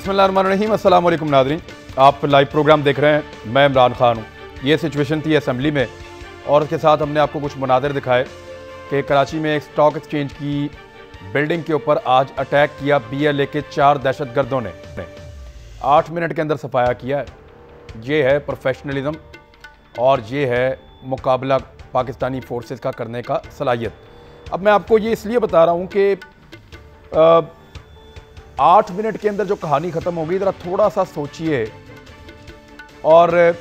बिस्मिल्लाहिर्रहमानिर्रहीम। अस्सलाम वालेकुम नाज़रीन, आप लाइव प्रोग्राम देख रहे हैं। मैं इमरान खान हूँ। ये सिचुएशन थी असेंबली में और उसके साथ हमने आपको कुछ मनाज़िर दिखाए कि कराची में एक स्टॉक एक्सचेंज की बिल्डिंग के ऊपर आज अटैक किया BLA के 4 दहशतगर्दों ने 8 मिनट के अंदर सफाया किया है। ये है प्रोफेशनलिज्म और ये है मुकाबला पाकिस्तानी फोर्सेस का करने का सलाहियत। अब मैं आपको ये इसलिए बता रहा हूँ कि 8 मिनट के अंदर जो कहानी ख़त्म हो गई, ज़रा थोड़ा सा सोचिए और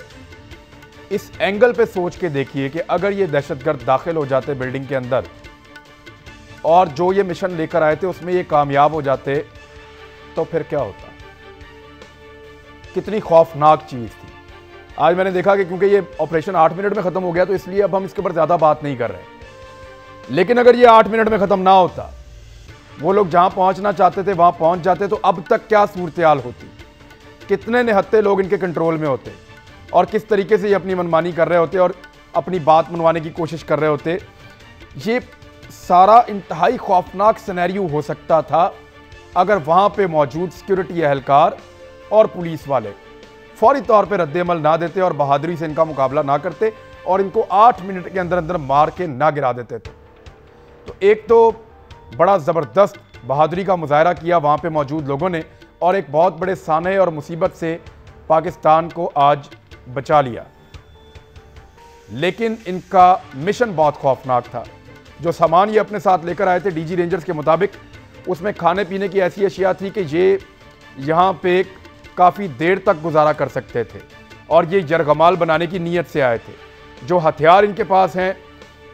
इस एंगल पे सोच के देखिए कि अगर ये दहशतगर्द दाखिल हो जाते बिल्डिंग के अंदर और जो ये मिशन लेकर आए थे उसमें ये कामयाब हो जाते तो फिर क्या होता। कितनी खौफनाक चीज़ थी। आज मैंने देखा कि क्योंकि ये ऑपरेशन 8 मिनट में ख़त्म हो गया तो इसलिए अब हम इसके ऊपर ज़्यादा बात नहीं कर रहे, लेकिन अगर ये 8 मिनट में ख़त्म ना होता, वो लोग जहां पहुंचना चाहते थे वहां पहुंच जाते, तो अब तक क्या सूरत-ए-हाल होती, कितने निहत्ते लोग इनके कंट्रोल में होते और किस तरीके से ये अपनी मनमानी कर रहे होते और अपनी बात मनवाने की कोशिश कर रहे होते। ये सारा इंतहाई खौफनाक सिनेरियो हो सकता था अगर वहां पे मौजूद सिक्योरिटी एहलकार और पुलिस वाले फौरी तौर पर रद्द-ए-अमल ना देते और बहादुरी से इनका मुकाबला ना करते और इनको 8 मिनट के अंदर अंदर मार के ना गिरा देते थे। तो एक तो बड़ा ज़बरदस्त बहादुरी का मुजाहरा किया वहाँ पे मौजूद लोगों ने और एक बहुत बड़े साने और मुसीबत से पाकिस्तान को आज बचा लिया। लेकिन इनका मिशन बहुत खौफनाक था। जो सामान ये अपने साथ लेकर आए थे DG रेंजर्स के मुताबिक, उसमें खाने पीने की ऐसी अशिया थी कि ये यहाँ पे काफ़ी देर तक गुजारा कर सकते थे और ये यरगमाल बनाने की नीयत से आए थे। जो हथियार इनके पास हैं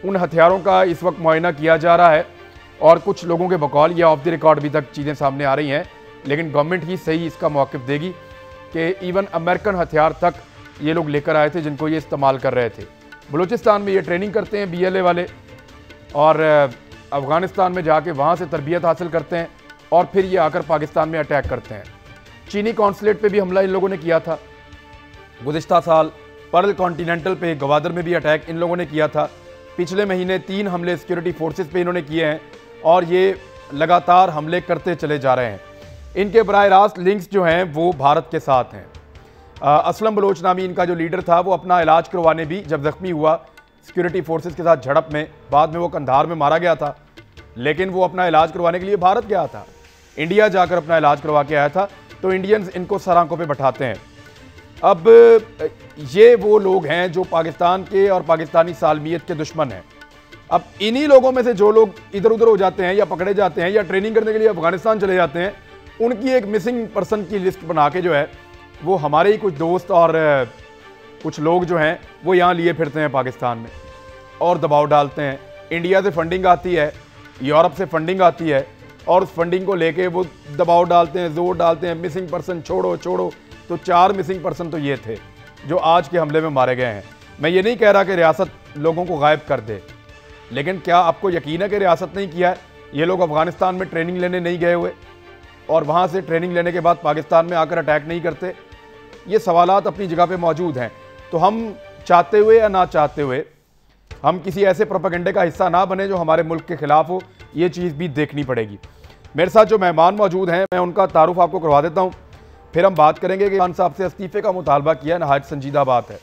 उन हथियारों का इस वक्त मुआयना किया जा रहा है और कुछ लोगों के बकौल या ऑफ द रिकॉर्ड भी तक चीज़ें सामने आ रही हैं, लेकिन गवर्नमेंट ही सही इसका मौक़िफ़ देगी कि इवन अमेरिकन हथियार तक ये लोग लेकर आए थे जिनको ये इस्तेमाल कर रहे थे। बलूचिस्तान में ये ट्रेनिंग करते हैं BLA वाले और अफ़गानिस्तान में जाके वहाँ से तरबियत हासिल करते हैं और फिर ये आकर पाकिस्तान में अटैक करते हैं। चीनी कॉन्सुलेट पर भी हमला इन लोगों ने किया था गुज़िश्ता साल। पर्ल कॉन्टीनेंटल पे गवादर में भी अटैक इन लोगों ने किया था। पिछले महीने 3 हमले सिक्योरिटी फोर्सेस पे इन्होंने किए हैं और ये लगातार हमले करते चले जा रहे हैं। इनके बराह रास्त लिंक्स जो हैं वो भारत के साथ हैं। असलम बलोच नामी इनका जो लीडर था वो अपना इलाज करवाने भी जब ज़ख्मी हुआ सिक्योरिटी फोर्सेस के साथ झड़प में, बाद में वो कंधार में मारा गया था, लेकिन वो अपना इलाज करवाने के लिए भारत गया था, इंडिया जाकर अपना इलाज करवा के आया था। तो इंडियंस इनको सर आंखों पर बैठाते हैं। अब ये वो लोग हैं जो पाकिस्तान के और पाकिस्तानी सालमियत के दुश्मन हैं। अब इन्हीं लोगों में से जो लोग इधर उधर हो जाते हैं या पकड़े जाते हैं या ट्रेनिंग करने के लिए अफगानिस्तान चले जाते हैं, उनकी एक मिसिंग पर्सन की लिस्ट बना के जो है वो हमारे ही कुछ दोस्त और कुछ लोग जो हैं वो यहाँ लिए फिरते हैं पाकिस्तान में और दबाव डालते हैं। इंडिया से फंडिंग आती है, यूरोप से फंडिंग आती है और उस फंडिंग को लेके वो दबाव डालते हैं, जोर डालते हैं, मिसिंग पर्सन छोड़ो छोड़ो। तो 4 मिसिंग पर्सन तो ये थे जो आज के हमले में मारे गए हैं। मैं ये नहीं कह रहा कि रियासत लोगों को गायब कर दे, लेकिन क्या आपको यकीन है कि रियासत नहीं किया है? ये लोग अफगानिस्तान में ट्रेनिंग लेने नहीं गए हुए और वहाँ से ट्रेनिंग लेने के बाद पाकिस्तान में आकर अटैक नहीं करते? ये सवालात अपनी जगह पे मौजूद हैं। तो हम चाहते हुए या ना चाहते हुए हम किसी ऐसे प्रोपेगेंडे का हिस्सा ना बने जो हमारे मुल्क के ख़िलाफ़ हो। ये चीज़ भी देखनी पड़ेगी। मेरे साथ जो मेहमान मौजूद हैं मैं उनका तारुफ आपको करवा देता हूँ, फिर हम बात करेंगे कि खान साहब से इस्तीफ़े का मुतालबा किया, नहायत संजीदा बात है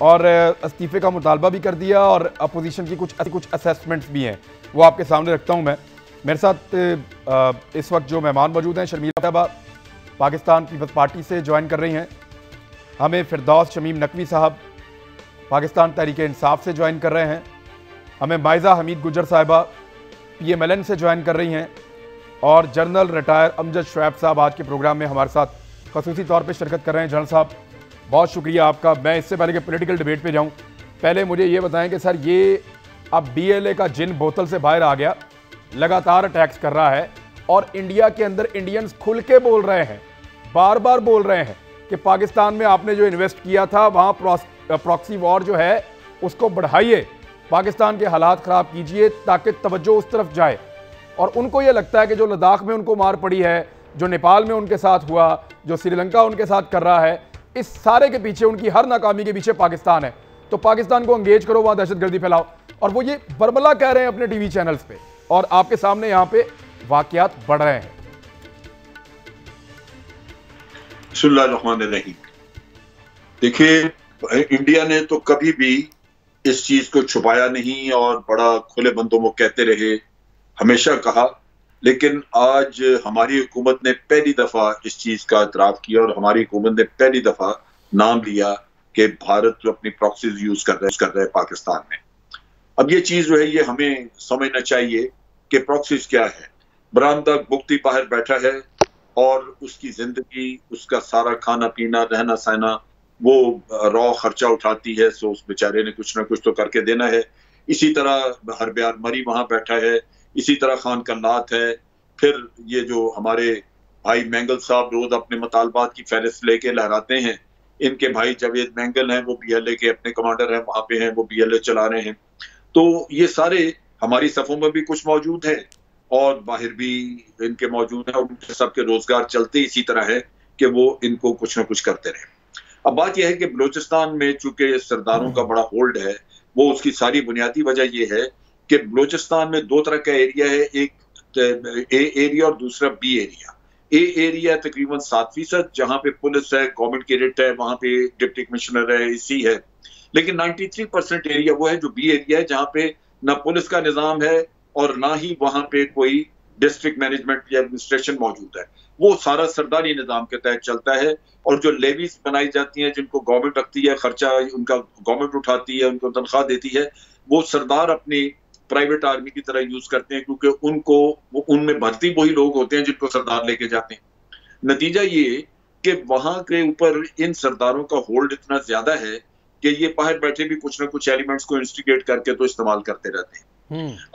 और इस्तीफ़े का मुतालबा भी कर दिया और अपोजिशन की कुछ असेसमेंट्स भी हैं, वो आपके सामने रखता हूं मैं। मेरे साथ इस वक्त जो मेहमान मौजूद हैं, शर्मीला साहबा पाकिस्तान पीपल्स पार्टी से ज्वाइन कर रही हैं, हमें फिरदौस शमीम नकवी साहब पाकिस्तान तहरीक-ए-इंसाफ से ज्वाइन कर रहे हैं, हमें माइज़ा हमीद गुजर साहिबा PMLN से ज्वाइन कर रही हैं और जनरल रिटायर अमजद शुएब साहब आज के प्रोग्राम में हमारे साथ खसूसी तौर पर शिरकत कर रहे हैं। जनरल साहब बहुत शुक्रिया आपका। मैं इससे पहले कि पॉलिटिकल डिबेट पे जाऊं, पहले मुझे ये बताएं कि सर ये अब BLA का जिन बोतल से बाहर आ गया, लगातार अटैक्स कर रहा है और इंडिया के अंदर इंडियंस खुल के बोल रहे हैं, बार बार बोल रहे हैं कि पाकिस्तान में आपने जो इन्वेस्ट किया था वहाँ प्रॉक्सी वॉर जो है उसको बढ़ाइए, पाकिस्तान के हालात ख़राब कीजिए ताकि तवज्जो उस तरफ जाए। और उनको ये लगता है कि जो लद्दाख में उनको मार पड़ी है, जो नेपाल में उनके साथ हुआ, जो श्रीलंका उनके साथ कर रहा है, इस सारे के पीछे, उनकी हर नाकामी के पीछे पाकिस्तान है। तो पाकिस्तान को एंगेज करो, वहाँ दहशतगर्दी फैलाओ। और वो ये बरबला कह रहे हैं अपने TV चैनल्स पे और आपके सामने यहाँ पे वाकयात बढ़ रहे हैं। बिस्मिल्लाहिर्रहमानिर्रहीम। देखिए, इंडिया ने तो कभी भी इस चीज को छुपाया नहीं और बड़ा खुले बंदों में कहते रहे, हमेशा कहा। लेकिन आज हमारी हुकूमत ने पहली दफा इस चीज का इतराफ किया और हमारी हुकूमत ने पहली दफा नाम लिया कि भारत अपनी प्रॉक्सीज यूज कर रहे हैं पाकिस्तान में। अब ये चीज जो है ये हमें समझना चाहिए कि प्रॉक्सीज क्या है। बरामदा मुफ्ती बाहर बैठा है और उसकी जिंदगी, उसका सारा खाना पीना, रहना सहना, वो रॉ खर्चा उठाती है, सो उस बेचारे ने कुछ ना कुछ तो करके देना है। इसी तरह हरब्यार मरी वहां बैठा है, इसी तरह खान कल्लात है। फिर ये जो हमारे भाई मैंगल साहब रोज अपने मुतालबात की फहरिस्त लेके लहराते हैं, इनके भाई जावेद मैंगल हैं, वो BLA के अपने कमांडर हैं, वहां पे हैं, वो BLA चला रहे हैं। तो ये सारे हमारी सफों में भी कुछ मौजूद है और बाहर भी इनके मौजूद है और उनके सबके रोजगार चलते इसी तरह है कि वो इनको कुछ ना कुछ करते रहे। अब बात यह है कि बलूचिस्तान में चूंकि सरदारों का बड़ा होल्ड है, वो उसकी सारी बुनियादी वजह यह है कि बलूचिस्तान में दो तरह का एरिया है, एक A एरिया और दूसरा B एरिया। A एरिया तकरीबन 7% जहां पे पुलिस है, गवर्नमेंट कैडेट है, वहां पे डिप्टी कमिश्नर है, इसी है। लेकिन 93% एरिया वो है जो B एरिया है, जहां पे ना पुलिस का निजाम है और ना ही वहां पे कोई डिस्ट्रिक्ट मैनेजमेंट या एडमिनिस्ट्रेशन मौजूद है। वो सारा सरदारी निजाम के तहत चलता है और जो लेवीज बनाई जाती हैं, जिनको गवर्नमेंट रखती है, खर्चा उनका गवर्नमेंट उठाती है, उनको तनख्वाह देती है, वो सरदार अपनी प्राइवेट आर्मी की तरह यूज करते हैं, क्योंकि उनको उनमें भर्ती वही लोग होते हैं जिनको सरदार लेके जाते हैं। नतीजा ये कि वहां के ऊपर इन सरदारों का होल्ड इतना ज्यादा है कि ये बाहर बैठे भी कुछ ना कुछ एलिमेंट्स को इंस्टिगेट करके तो इस्तेमाल करते रहते हैं।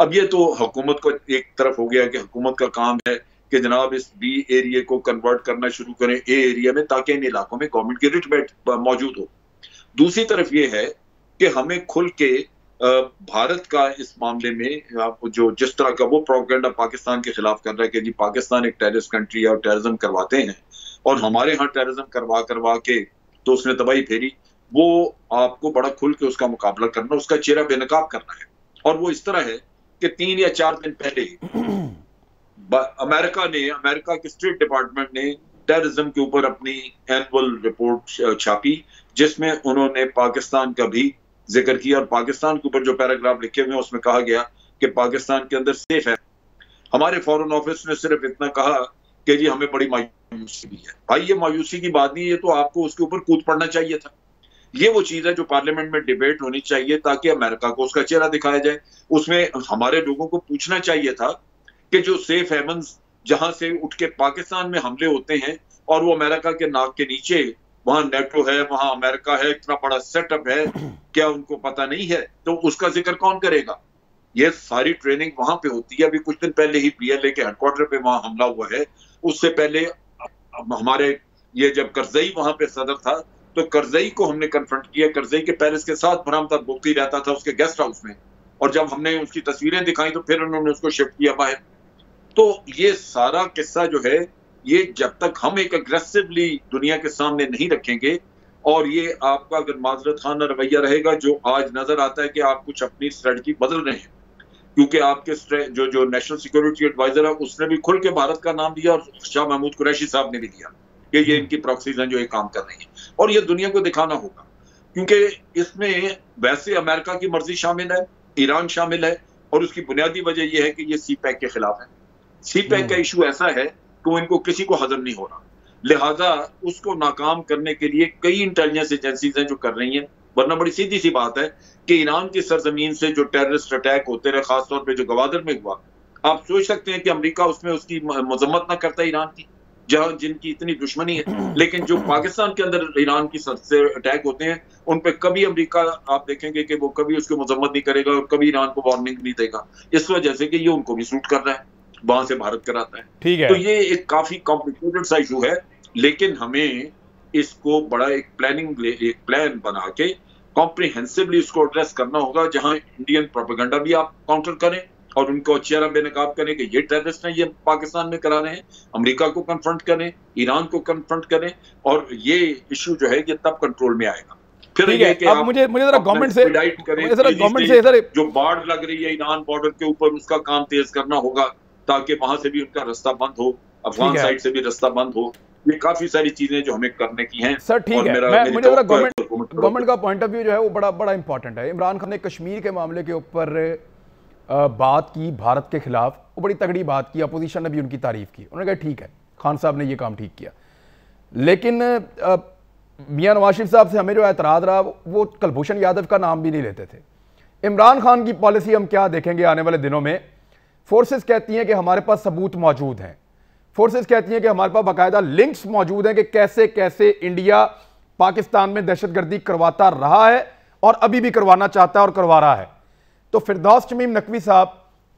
अब ये तो हुकूमत को एक तरफ हो गया कि हुकूमत का काम है कि जनाब इस B एरिया को कन्वर्ट करना शुरू करें A एरिया में, ताकि इन इलाकों में गवर्नमेंट की रिट मौजूद हो। दूसरी तरफ ये है कि हमें खुल के भारत का इस मामले में जो जिस तरह का वो प्रोपेगेंडा पाकिस्तान के खिलाफ कर रहा है कि जी पाकिस्तान एक टेररिस्ट कंट्री है और टेररिज्म करवाते हैं और हमारे यहाँ टेररिज्म करवा के तो उसने तबाही फेरी, वो आपको बड़ा खुल के उसका मुकाबला करना, उसका चेहरा बेनकाब करना है। और वो इस तरह है कि 3 या 4 दिन पहले अमेरिका के स्टेट डिपार्टमेंट ने टेररिज्म के ऊपर अपनी एनुअल रिपोर्ट छापी, जिसमें उन्होंने पाकिस्तान का भी जिक्र किया और पाकिस्तान के ऊपर जो पैराग्राफ लिखे हुए हैं उसमें कहा गया कि पाकिस्तान के अंदर सेफ है। हमारे फॉरेन ऑफिस ने सिर्फ इतना कहा कि जी हमें बड़ी मायूसी भी है। भाई ये मायूसी की बात नहीं है, तो आपको उसके ऊपर कूद पड़ना चाहिए था। ये वो चीज है जो पार्लियामेंट में डिबेट होनी चाहिए ताकि अमेरिका को उसका चेहरा दिखाया जाए। उसमें हमारे लोगों को पूछना चाहिए था कि जो सेफ हेवन्स जहां से उठ के पाकिस्तान में हमले होते हैं और वो अमेरिका के नाक के नीचे, वहां नेटो है, वहां अमेरिका है, इतना बड़ा सेटअप है, क्या उनको पता नहीं है? तो उसका जिक्र कौन करेगा? ये सारी ट्रेनिंग वहां पे होती है। अभी कुछ दिन पहले ही BLA के हेडक्वार्टर पे वहां हमला हुआ है। उससे पहले हमारे ये जब करजई वहां पे सदर था तो करजई को हमने कन्फ्रंट किया। करजई के पैलेस के साथ बरामदा मुफ्ती रहता था उसके गेस्ट हाउस में, और जब हमने उसकी तस्वीरें दिखाई तो फिर उन्होंने उसको शिफ्ट किया बाहर। तो ये सारा किस्सा जो है, ये जब तक हम एक अग्रेसिवली दुनिया के सामने नहीं रखेंगे और ये आपका अगर माजरत खाना रवैया रहेगा, जो आज नजर आता है कि आप कुछ अपनी स्ट्रेटजी बदल रहे हैं, क्योंकि आपके जो नेशनल सिक्योरिटी एडवाइजर है उसने भी खुल के भारत का नाम दिया और शाह महमूद कुरैशी साहब ने भी दिया कि ये इनकी प्रॉक्सीज हैं जो ये काम कर रही हैं, और ये दुनिया को दिखाना होगा। क्योंकि इसमें वैसे अमेरिका की मर्जी शामिल है, ईरान शामिल है, और उसकी बुनियादी वजह यह है कि ये CPEC के खिलाफ है। CPEC का इशू ऐसा है कि इनको किसी को हजम नहीं हो रहा, लिहाजा उसको नाकाम करने के लिए कई इंटेलिजेंस एजेंसीज हैं जो कर रही हैं। वरना बड़ी सीधी सी बात है कि ईरान की सरजमीन से जो टेररिस्ट अटैक होते रहे, खासतौर पे जो गवादर में हुआ, आप सोच सकते हैं कि अमेरिका उसमें उसकी मजम्मत ना करता ईरान की, जहां जिनकी इतनी दुश्मनी है। लेकिन जो पाकिस्तान के अंदर ईरान की सर से अटैक होते हैं, उन पे कभी अमेरिका आप देखेंगे कि वो कभी उसकी मजम्मत नहीं करेगा और कभी ईरान को वार्निंग नहीं देगा, इस वजह से कि ये उनको भी सूट कर रहा है, वहां से भारत कराता है। ठीक है। तो ये एक काफी कॉम्प्लिकेटेड सा इशू है, लेकिन हमें इसको बड़ा एक प्लान बना के कॉम्प्रिहेंसिवली इसको एड्रेस करना होगा, जहां इंडियन प्रोपेगेंडा भी आप काउंटर करें और उनको चेहरा बेनकाब करें कि ये टेररिस्ट हैं, ये पाकिस्तान में करा रहे हैं, अमेरिका को कन्फ्रंट करें, ईरान को कन्फ्रंट करें, और ये इशू जो है ये तब कंट्रोल में आएगा। फिर ये कि अब मुझे जरा गवर्नमेंट से जरा जो बाढ़ लग रही है ईरान बॉर्डर के ऊपर, उसका काम तेज करना होगा ताकि वहां से भी उनका रास्ता बंद हो, अफगान साइड से भी रास्ता बंद हो, ये काफी सारी चीजें जो हमें करने की हैं। सर ठीक है, मुझे गवर्नमेंट का पॉइंट ऑफ व्यू जो है वो बड़ा इंपॉर्टेंट है। इमरान खान ने कश्मीर के मामले के ऊपर बात की भारत के खिलाफ, वो बड़ी तगड़ी बात की, अपोजिशन ने भी उनकी तारीफ की। उन्होंने कहा ठीक है, खान साहब ने ये काम ठीक किया। लेकिन मियां नवाज शरीफ साहब से हमें जो एतराज रहा वो कुलभूषण यादव का नाम भी नहीं लेते थे। इमरान खान की पॉलिसी हम क्या देखेंगे आने वाले दिनों में? फोर्सेस कहती हैं कि हमारे पास सबूत मौजूद हैं, फोर्सेस कहती हैं कि हमारे पास बाकायदा लिंक्स मौजूद हैं कि कैसे कैसे इंडिया पाकिस्तान में दहशतगर्दी करवाता रहा है और अभी भी करवाना चाहता है और करवा रहा है। तो फिरदौस शमीम नकवी साहब,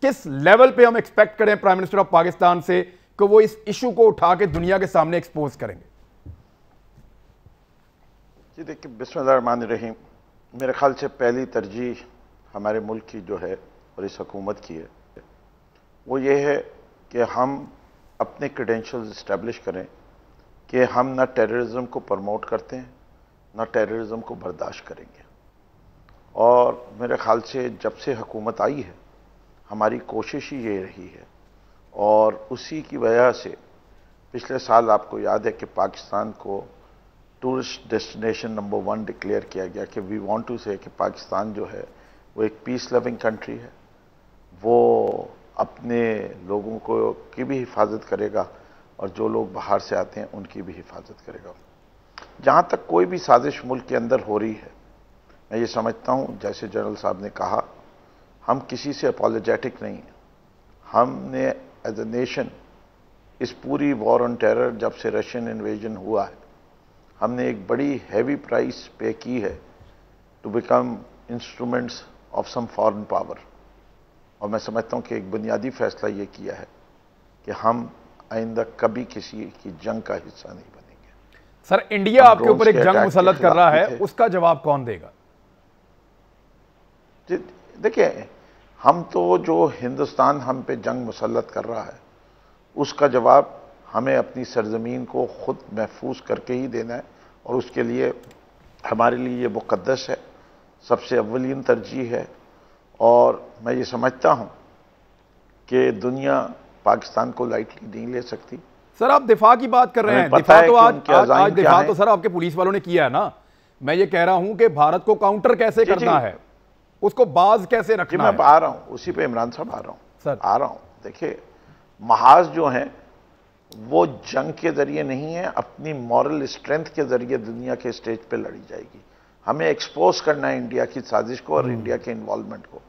किस लेवल पे हम एक्सपेक्ट करें प्राइम मिनिस्टर ऑफ पाकिस्तान से कि वो इस इशू को उठा के दुनिया के सामने एक्सपोज करेंगे? जी देखिए, बिस्मिल्लाहिर्रहमानिर्रहीम, मेरे ख्याल से पहली तरजीह हमारे मुल्क की जो है और इस हुकूमत की है वो ये है कि हम अपने क्रेडेंशियल्स इस्टेब्लिश करें कि हम ना टेररिज्म को प्रमोट करते हैं ना टेररिज्म को बर्दाश्त करेंगे। और मेरे ख्याल से जब से हुकूमत आई है हमारी कोशिश ही ये रही है, और उसी की वजह से पिछले साल आपको याद है कि पाकिस्तान को टूरिस्ट डेस्टिनेशन नंबर 1 डिक्लेयर किया गया कि वी वांट टू से कि पाकिस्तान जो है वो एक पीस लविंग कंट्री है, वो अपने लोगों को की भी हिफाजत करेगा और जो लोग बाहर से आते हैं उनकी भी हिफाजत करेगा। जहाँ तक कोई भी साजिश मुल्क के अंदर हो रही है, मैं ये समझता हूँ जैसे जनरल साहब ने कहा, हम किसी से अपॉलोजेटिक नहीं हैं। हमने एज ए नेशन इस पूरी वॉर ऑन टेरर, जब से रशियन इन्वेजन हुआ है, हमने एक बड़ी हैवी प्राइस पे की है to become instruments of some foreign power. और मैं समझता हूं कि एक बुनियादी फैसला ये किया है कि हम आइंदा कभी किसी की जंग का हिस्सा नहीं बनेंगे। सर, इंडिया आपके ऊपर एक जंग मुसल्लत कर रहा है, उसका जवाब कौन देगा? देखिए, हम तो जो हिंदुस्तान हम पे जंग मुसल्लत कर रहा है उसका जवाब हमें अपनी सरजमीन को खुद महफूज करके ही देना है, और उसके लिए हमारे लिए ये मुकद्दस है, सबसे अव्वलीन तरजीह है। और मैं ये समझता हूं कि दुनिया पाकिस्तान को लाइटली नहीं ले सकती। सर, आप दिफा की बात कर रहे हैं, दिफा तो आज दिफा तो सर आपके पुलिस वालों ने किया है ना। मैं ये कह रहा हूं कि भारत को काउंटर कैसे करना है, उसको बाज कैसे रखना है। मैं आ रहा हूं उसी पे, इमरान साहब आ रहा हूं सर, आ रहा हूं। देखिए, महाज जो हैं वो जंग के जरिए नहीं है, अपनी मॉरल स्ट्रेंथ के जरिए दुनिया के स्टेज पे लड़ी जाएगी। हमें एक्सपोज करना है इंडिया की साजिश को और इंडिया के इन्वॉल्वमेंट को।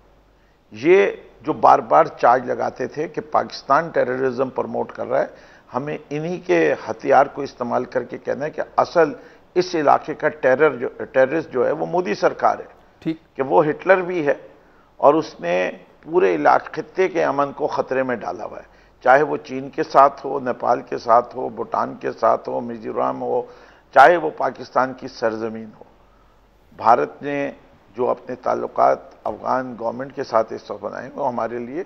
ये जो बार बार चार्ज लगाते थे कि पाकिस्तान टेररिज्म प्रमोट कर रहा है, हमें इन्हीं के हथियार को इस्तेमाल करके कहना है कि असल इस इलाके का टेररिस्ट जो है वो मोदी सरकार है। ठीक, कि वो हिटलर भी है और उसने पूरे इलाके खत्ते के अमन को खतरे में डाला हुआ है, चाहे वो चीन के साथ हो, नेपाल के साथ हो, भूटान के साथ हो, मिजोरम हो, चाहे वो पाकिस्तान की सरजमीन हो। भारत ने जो अपने ताल्लुकात अफगान गवर्नमेंट के साथ इस वक्त बनाए वो हमारे लिए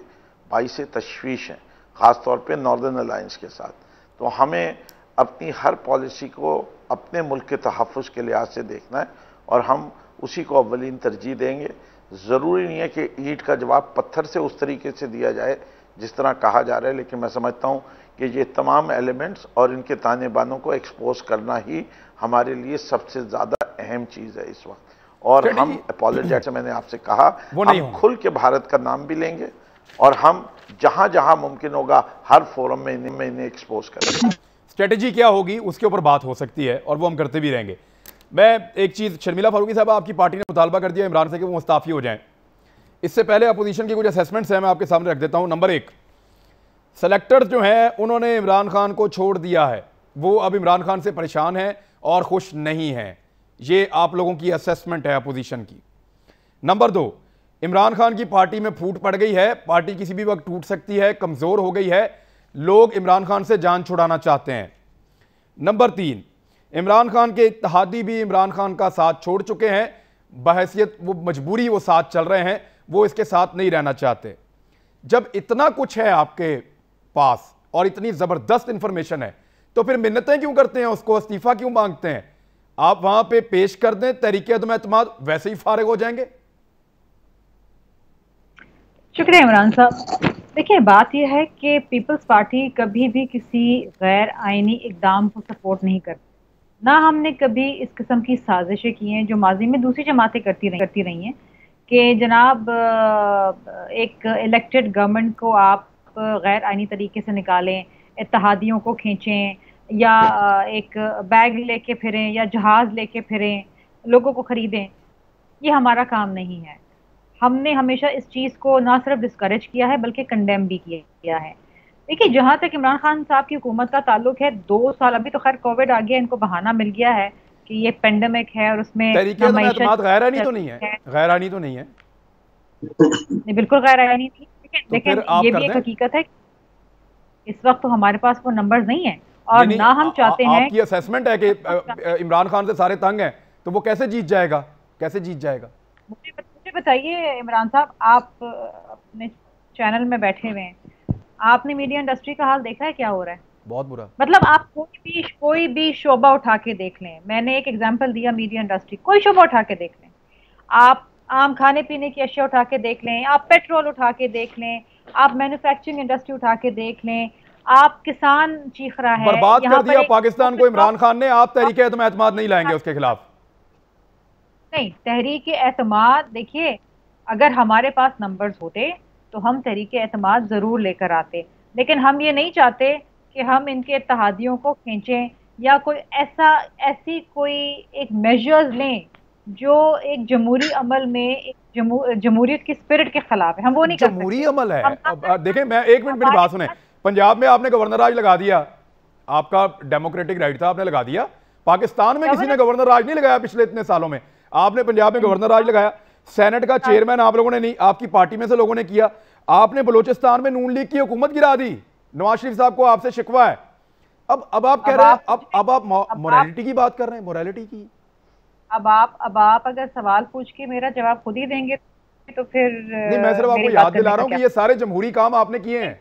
बाइस तशवीश हैं, ख़ासतौर पे नॉर्दर्न अलायंस के साथ। तो हमें अपनी हर पॉलिसी को अपने मुल्क के तहफ़्फ़ुज़ के लिहाज से देखना है और हम उसी को अव्वलीन तरजीह देंगे। ज़रूरी नहीं है कि ईंट का जवाब पत्थर से उस तरीके से दिया जाए जिस तरह कहा जा रहा है, लेकिन मैं समझता हूँ कि ये तमाम एलिमेंट्स और इनके ताने बानों को एक्सपोज करना ही हमारे लिए सबसे ज़्यादा अहम चीज़ है इस वक्त। और हम अपॉलोजेट, मैंने आपसे कहा, हम खुल के भारत का नाम भी लेंगे और हम जहां जहां मुमकिन होगा हर फोरम में इन्हें एक्सपोज करेंगे। स्ट्रेटेजी क्या होगी उसके ऊपर बात हो सकती है और वो हम करते भी रहेंगे। मैं एक चीज़, शर्मिला फारूकी साहब, आपकी पार्टी ने मुतालबा कर दिया इमरान से कि वो मुस्ताफ़ी हो जाएं। इससे पहले अपोजिशन की कुछ असेसमेंट्स हैं, मैं आपके सामने रख देता हूं। नंबर 1, सेलेक्टर्स जो हैं उन्होंने इमरान खान को छोड़ दिया है, वो अब इमरान खान से परेशान हैं और खुश नहीं हैं। ये आप लोगों की असेसमेंट है अपोजिशन की। नंबर 2, इमरान खान की पार्टी में फूट पड़ गई है, पार्टी किसी भी वक्त टूट सकती है, कमज़ोर हो गई है, लोग इमरान खान से जान छुड़ाना चाहते हैं। नंबर 3, इमरान खान के इत्तेहादी भी इमरान खान का साथ छोड़ चुके हैं, बहैसियत वो मजबूरी वो साथ चल रहे हैं, वो इसके साथ नहीं रहना चाहते। जब इतना कुछ है आपके पास और इतनी ज़बरदस्त इंफॉर्मेशन है, तो फिर मिन्नतें क्यों करते हैं, उसको इस्तीफा क्यों मांगते हैं? आप वहां पे पेश कर दें, तहरीक-ए-एतमाद वैसे ही फारिग हो जाएंगे। शुक्रिया इमरान साहब। देखिए, बात यह है कि पीपल्स पार्टी कभी भी किसी गैर आईनी इकदाम को सपोर्ट नहीं करती। ना हमने कभी इस किस्म की साजिशें की हैं जो माजी में दूसरी जमातें करती रही हैं कि जनाब एक इलेक्टेड गवर्नमेंट को आप गैर आईनी तरीके से निकालें, इत्तेहादियों को खींचें, या एक बैग लेके फिरें या जहाज लेके फिरें, लोगों को खरीदें। ये हमारा काम नहीं है। हमने हमेशा इस चीज़ को ना सिर्फ डिस्करेज किया है बल्कि कंडेम भी किया है। देखिए, जहाँ तक इमरान खान साहब की हुकूमत का ताल्लुक है, 2 साल, अभी तो खैर कोविड आ गया, इनको बहाना मिल गया है कि ये पेंडेमिक है और उसमें तहरीक गैर-आनी तो नहीं है, गैर-आनी तो नहीं है, नहीं बिल्कुल गैर-आनी नहीं है। तो लेकिन आप ये कर भी एक दें। हकीकत है, इस वक्त तो हमारे पास वो नंबर्स नहीं है और नहीं, ना हम चाहते हैं। आपकी असेसमेंट है कि इमरान खान से सारे तंग हैं, तो वो कैसे जीत जाएगा, कैसे जीत जाएगा? मुझे बताइए इमरान साहब, आप अपने चैनल में बैठे हुए हैं, आपने मीडिया इंडस्ट्री का हाल देखा है क्या हो रहा है? बहुत बुरा। मतलब आप कोई भी शोबा उठा के देख लें, मैंने एक एग्जांपल दिया मीडिया इंडस्ट्री, कोई शोबा उठा के देख लें, आप आम खाने पीने की अशिया उठा के देख लें, आप पेट्रोल उठा के देख लें, आप मैन्युफैक्चरिंग इंडस्ट्री उठा के देख लें, आप किसान चीख रहा है, बर्बाद कर दिया पाकिस्तान को इमरान खान ने। आप तहरीक एतमाद नहीं लाएंगे उसके खिलाफ? नहीं, तहरीक एतमाद, देखिए अगर हमारे पास नंबर्स होते तो हम तहरीक एतमाद जरूर लेकर आते, लेकिन हम ये नहीं चाहते कि हम इनके इत्तेहादियों को खींचें या कोई ऐसी कोई एक मेजर्स लें जो एक जमहूरी अमल में एक जमहूरियत की स्पिरिट के खिलाफ है। हम वो नहीं कर सकते। जमहूरी अमल है। अब देखें, मैं 1 मिनट मेरी बात सुने। पंजाब में आपने गवर्नर राज लगा दिया, आपका डेमोक्रेटिक राइट था, आपने लगा दिया। पाकिस्तान में किसी ने गवर्नर राज नहीं लगाया पिछले इतने सालों में, आपने पंजाब में गवर्नर राज लगाया। सेनेट का चेयरमैन आप लोगों ने नहीं, आपकी पार्टी में से लोगों ने किया। आपने बलोचिस्तान में नून लीग की हुकूमत गिरा दी, नवाज शरीफ साहब को आपसे शिकवा है। अब आप कह रहे हैं, अब आप मोरालिटी की बात कर रहे हैं, मोरालिटी की। अब आप अगर सवाल पूछ के मेरा जवाब खुद ही देंगे तो फिर नहीं, मैं सिर्फ आपको याद दिला रहा हूं कि ये सारे जमहूरी काम आपने किए हैं।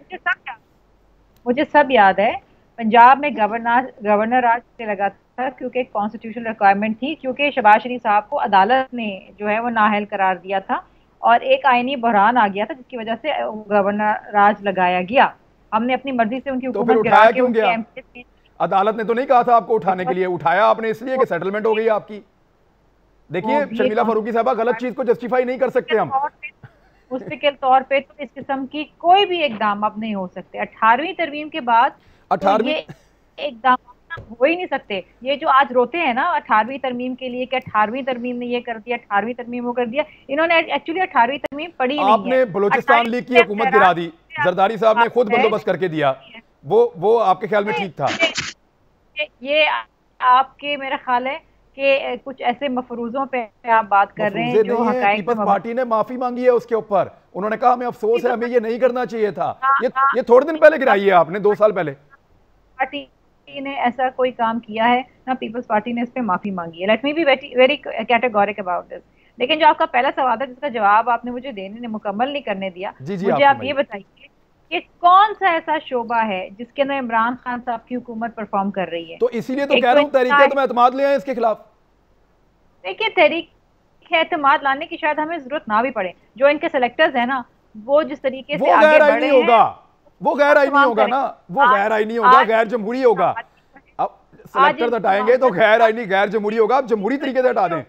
मुझे सब याद है। पंजाब में गवर्नर राज से लगा था क्योंकि एक कॉन्स्टिट्यूशनल रिक्वायरमेंट थी, क्योंकि शहबाज शरीफ साहब को अदालत ने जो है वो नाअहल करार दिया था और एक आईनी बहरान आ गया था जिसकी वजह से गवर्नर राज लगाया गया। हमने अपनी मर्जी से उनकी हुकूमत गिरा के उनके एमपी। अदालत ने तो नहीं कहा था आपको उठाने के लिए, उठाया आपने इसलिए कि सेटलमेंट हो गई आपकी। देखिए शर्मिला फारूकी साहबा, गलत चीज को जस्टिफाई नहीं कर सकते हम। मुस्तकिल तौर पे तो इस किस्म की कोई भी इकदाम अब नहीं हो सकते। 18वीं तरमीम के बाद 18वीं इकदाम हो ही नहीं सकते। ये जो आज रोते हैं ना 18वीं तरमीम के लिए कि 18वीं तरमीम ने ये कर दिया, 18वीं तरमीम वो कर दिया, इन्होंने एक्चुअली 18वीं तरमीम पढ़ी नहीं है। आपने बलूचिस्तान लीग की हुकूमत गिरा दी, जरदारी साहब ने खुद बंदोबस्त करके दिया, वो आपके ख्याल में ठीक था? ये आपके मेरा ख्याल है कि कुछ ऐसे मफरूजों पे आप बात कर रहे हैं जो हकायक। पीपल्स पार्टी ने माफी मांगी है उसके ऊपर, उन्होंने कहा हमें अफसोस है, हमें ये नहीं करना चाहिए था। ये थोड़े दिन पहले गिराई है आपने, 2 साल पहले। पार्टी ने ऐसा कोई काम किया है ना, पीपल्स पार्टी ने इस पे माफी मांगी है। Let me be very categoric about this. लेकिन जो आपका पहला सवाल है जिसका जवाब आपने मुझे मुकम्मल नहीं करने दिया, मुझे आप ये बताइए कि कौन सा ऐसा शोबा है जिसके अंदर इमरान खान साहब की हुकूमत परफॉर्म कर रही है? तो इसीलिए तो कह रहा हूं तहरीक एतमाद ले आए इसके खिलाफ। देखिए, तहरीक एतमाद लाने की शायद हमें जरूरत ना भी पड़े। जो इनके सेलेक्टर्स है ना, वो जिस तरीके से आगे बढ़ रहे हैं, वो गैर आईनी होगा ना, वो गैर आईनी होगा, गैर जमहूरी होगा। अब सेलेक्टर हटाएंगे तो गैर आईनी गैर जमहूरी होगा, आप जमहूरी तरीके से हटा दें।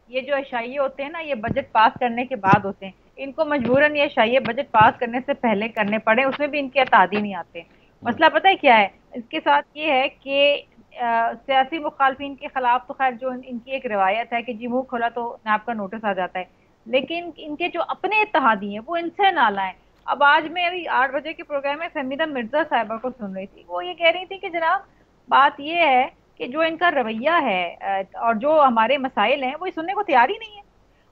ये जो एशाइये होते हैं ना, ये बजट पास करने के बाद होते हैं। इनको मजबूरन ये एशाइये बजट पास करने से पहले करने पड़े, उसमें भी इनके एतादी नहीं आते। मसला पता है क्या है इसके साथ? ये है कि सियासी मुखालफिन के खिलाफ तो खैर जो इनकी एक रवायत है कि जी मुंह खोला तो नैब का नोटिस आ जाता है, लेकिन इनके जो अपने इत्तेहादी हैं वो इनसे ना लाएं। अब आज मैं अभी 8 बजे के प्रोग्राम में फहमीदा मिर्जा साहिबा को सुन रही थी, वो ये कह रही थी कि जनाब बात ये है कि जो इनका रवैया है और जो हमारे मसाइल हैं वो सुनने को तैयार ही नहीं है।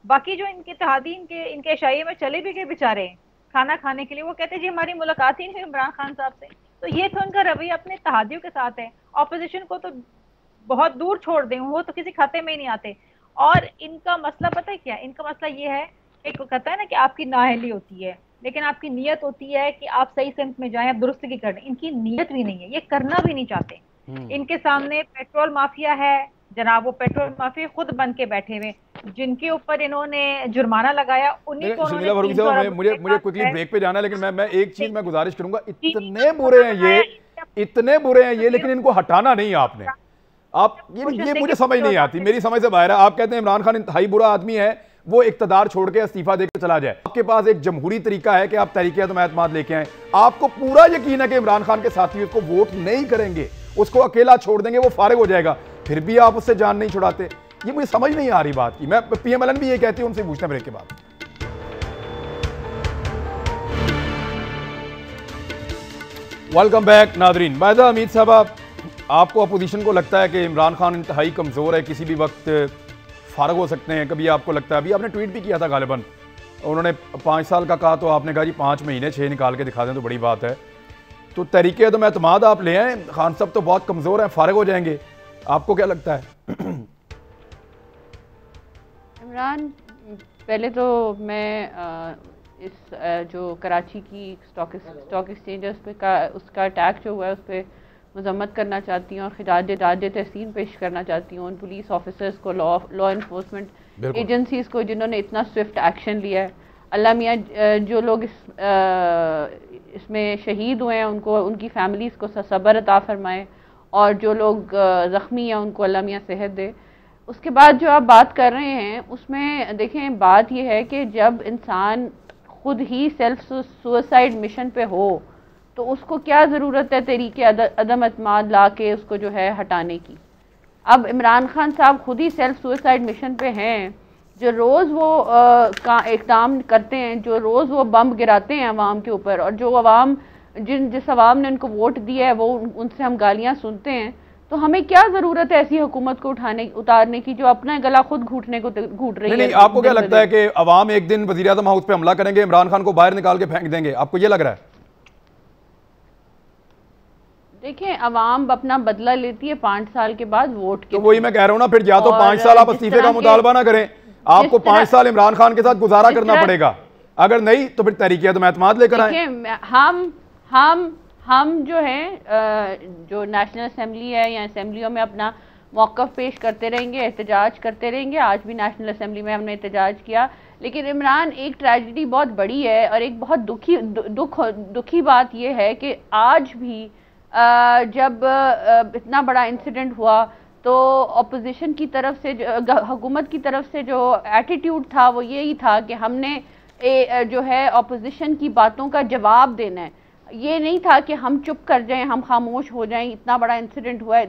बाकी जो इनके इत्तेहादी इनके एशाइये में चले भी गए बेचारे खाना खाने के लिए, वो कहते जी हमारी मुलाकात ही नहीं हुई इमरान खान साहब से। तो ये तो इनका रवैया अपने इत्तेहादियों के साथ है। ऑपोजिशन को तो बहुत दूर छोड़ दें, वो तो किसी खाते में ही नहीं आते। और इनका मसला पता है क्या? इनका मसला ये है कि कहता है ना कि आपकी नाअहली होती है लेकिन आपकी नीयत होती है कि आप सही सिमत में जाएं, आप दुरुस्ती करें। इनकी नीयत भी नहीं है, ये करना भी नहीं चाहते। इनके सामने पेट्रोल माफिया है जनाब, वो पेट्रोल माफिया खुद बन के बैठे हुए। जिनके ऊपर इन्होंने जुर्माना लगाया उन्हीं को शर्मिला फारूकी साहब, मुझे क्विकली ब्रेक पे जाना है, लेकिन मैं एक चीज मैं गुजारिश करूंगा, इतने बुरे हैं ये, इतने बुरे हैं ये, लेकिन इनको हटाना नहीं आपने। आप ये मुझे समझ नहीं आती, मेरी समझ से बाहर है। आप कहते हैं इमरान खान इंतहाई बुरा आदमी है, वो इक्तदार छोड़ के इस्तीफा देकर चला जाए। आपके पास एक जमहूरी तरीका है कि आप तहरीक-ए-एतमाद लेके आए, आपको पूरा यकीन है कि इमरान खान के साथी उसको वोट नहीं करेंगे, उसको अकेला छोड़ देंगे, वो फारिग हो जाएगा, फिर भी आप उससे जान नहीं छुड़ाते। ये मुझे समझ नहीं आ रही बात की। मैं पीएमएलएन भी ये कहती हूँ, उनसे पूछना ब्रेक के बाद। Welcome back Nadreen. मायदा हमीद साहब, आपको अपोजिशन को लगता है कि इमरान खान इंतहाई कमज़ोर है, किसी भी वक्त फारग हो सकते हैं, कभी आपको लगता है, अभी आपने ट्वीट भी किया था गालिबन, उन्होंने 5 साल का कहा तो आपने कहा जी 5 महीने 6 निकाल के दिखा दें तो बड़ी बात है। तो तहरीक-ए-एतमाद आप ले आए, खान साहब तो बहुत कमज़ोर हैं, फारग हो जाएंगे, आपको क्या लगता है? इमरान, पहले तो मैं इस जो कराची की स्टॉक एक्सचेंज है उसका अटैक जो हुआ है उस पर मजम्मत करना चाहती हूँ और खिराज तहसीन पेश करना चाहती हूँ उन पुलिस ऑफिसर्स को, लॉ इन्फोर्समेंट एजेंसीज़ को जिन्होंने इतना स्विफ्ट एक्शन लिया है। अल्लाह मियाँ जो लोग इसमें शहीद हुए हैं उनको, उनकी फैमिलीज़ को सब्र अता फरमाए, और जो लोग ज़ख्मी हैं उनको अल्लाह मियाँ सेहत दे। उसके बाद जो आप बात कर रहे हैं उसमें देखें, बात यह है कि जब इंसान खुद ही सेल्फ सुसाइड मिशन पे हो तो उसको क्या ज़रूरत है तरीके अदम एतमाद ला के उसको जो है हटाने की। अब इमरान खान साहब खुद ही सेल्फ सुसाइड मिशन पे हैं, जो रोज़ वो इक़दाम करते हैं, जो रोज़ वो बम गिराते हैं अवाम के ऊपर, और जो अवाम जिस अवाम ने उनको वोट दिया है वो उनसे हम गालियाँ सुनते हैं। तो हमें क्या जरूरत है ऐसी हुकूमत को उतारने की जो अपना गला खुद घूट रही है? नहीं, आपको क्या लगता है कि अवाम एक दिन वज़ीर-ए-आज़म हाउस पे हमला करेंगे, इमरान खान को बाहर निकाल के फेंक देंगे? आपको ये लग रहा है? देखें, अवाम अपना बदला लेती है 5 साल के बाद वोट के। तो वही मैं कह रहा हूँ ना, फिर या तो 5 साल आप इस्तीफे का मुतालबा ना करें, आपको 5 साल इमरान खान के साथ गुजारा करना पड़ेगा, अगर नहीं तो फिर तहरीक-ए-एतमाद लेकर आए। हम जो है जो नेशनल असेंबली है या असेंबलियों में अपना मौक़िफ़ पेश करते रहेंगे, एहतजाज करते रहेंगे। आज भी नेशनल असेंबली में हमने एहतजाज किया। लेकिन इमरान, एक ट्रेजेडी बहुत बड़ी है और एक बहुत दुखी बात यह है कि आज भी जब इतना बड़ा इंसिडेंट हुआ तो अपोजिशन की तरफ से, हुकूमत की तरफ से जो एटीट्यूड था वो यही था कि हमने जो है अपोजिशन की बातों का जवाब देना है। ये नहीं था कि हम चुप कर जाएं, हम खामोश हो जाएं। इतना बड़ा इंसिडेंट हुआ है,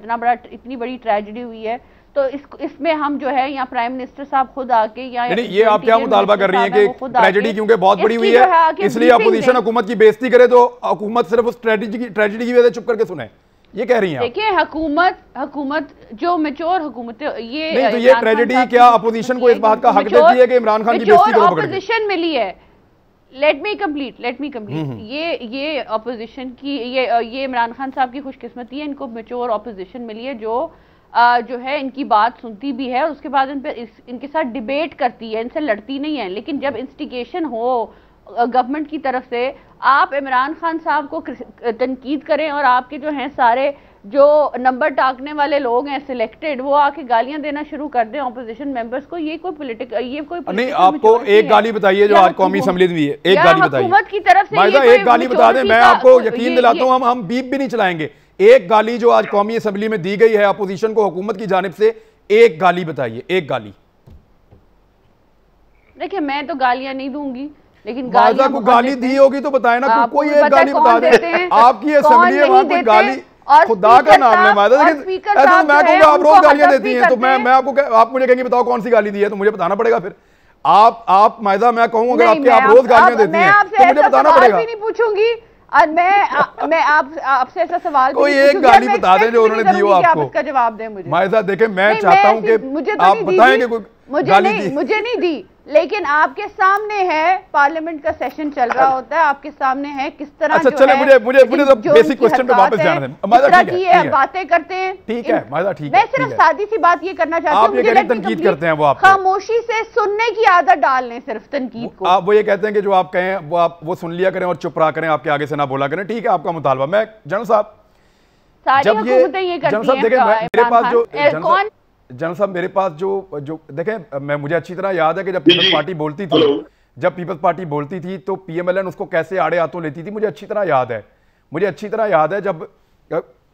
इतनी बड़ी ट्रेजेडी हुई है, तो इसमें हम जो है या प्राइम मिनिस्टर साहब खुद आके या ये आप क्या मुतालबा कर रही हैं कि ट्रेजेडी क्योंकि बहुत बड़ी हुई है इसलिए अपोजिशन हुकूमत की बेइज्जती करे तो हुकूमत सिर्फ उस ट्रेजेडी की वजह से चुप करके सुने, ये कह रही हैं? देखिए, हुकूमत जो मैच्योर हुकूमत, ये ट्रेजेडी क्या अपोजिशन को इस बात का हक देती है कि इमरान खान की बेइज्जती करो? अपोजिशन मिली है। लेट मी कंप्लीट। ये अपोजिशन की, ये इमरान खान साहब की खुशकिस्मती है, इनको मैच्योर अपोजिशन मिली है जो है इनकी बात सुनती भी है और उसके बाद इनके साथ डिबेट करती है, इनसे लड़ती नहीं है। लेकिन जब इंस्टिगेशन हो गवर्नमेंट की तरफ से, आप इमरान खान साहब को तनकीद करें और आपके जो हैं सारे जो नंबर टाकने वाले लोग हैं सिलेक्टेड, वो आके गालियां देना शुरू कर दें ऑपोजिशन मेंबर्स को, ये कोई नहीं। आपको एक गाली बताइए जो आज कौमी असेंबली में है, एक गाली बताइए हुकूमत की तरफ से, एक गाली बता दें, मैं आपको यकीन दिलाता हूं हम बीप भी नहीं चलाएंगे। एक गाली जो आज कौमी असेंबली में दी गई है अपोजिशन को हुकूमत की जानिब से, एक गाली बताइए, एक गाली। देखिए, मैं तो गालियां नहीं दूंगी, लेकिन गालियां को गाली दी होगी तो बताए ना, कोई एक गाली बता दे। आपकी असेंबली है, वहां कोई गाली, खुदा का नाम ले मादा। लेकिन ऐसा मैं कहूँगा आप रोज गालियां देती हैं, तो मैं आपको, आप मुझे कहेंगे बताओ कौन सी गाली दी है, तो मुझे बताना पड़ेगा। फिर आप मायदा, मैं कहूँगा अगर आप रोज गालियां देती हैं तो मुझे बताना पड़ेगा। नहीं पूछूंगी, और मैं आपसे ऐसा सवाल, कोई एक गाली बता दें जो उन्होंने दी हो आपको, इसका जवाब दें मुझे। मायदा देखें, मैं चाहता हूँ कि आप बताएंगे कोई मुझे नहीं दी, लेकिन आपके सामने है, पार्लियामेंट का सेशन चल रहा होता है, आपके सामने है किस तरह। अच्छा, चले मुझे तो बेसिक क्वेश्चन पे वापस जाने दें। मायदा ठीक है, बातें करते हैं, ठीक है मायदा, ठीक है। मैं सिर्फ सादी सी बात ये करना चाहती हूँ, आप ये कह रहे हैं तनकीद करते हैं, वो आप खामोशी से सुनने की आदत डाल लें, सिर्फ तनकीद को। आप वो ये कहते हैं कि जो आप कहें वो आप वो सुन लिया करें और चुप रहा करें, आपके आगे से ना बोला करें। ठीक है, आपका मुतालबा। मैं जनरल साहब, सारी हुकूमतें ये करती हैं। मेरे पास जो जनरल साहब मेरे पास जो जो देखें, मुझे अच्छी तरह याद है कि जब पीपल्स पार्टी बोलती थी, जब पीपल्स पार्टी बोलती थी तो पीएमएलएन उसको कैसे आड़े हाथों लेती थी, मुझे अच्छी तरह याद है। मुझे अच्छी तरह याद है जब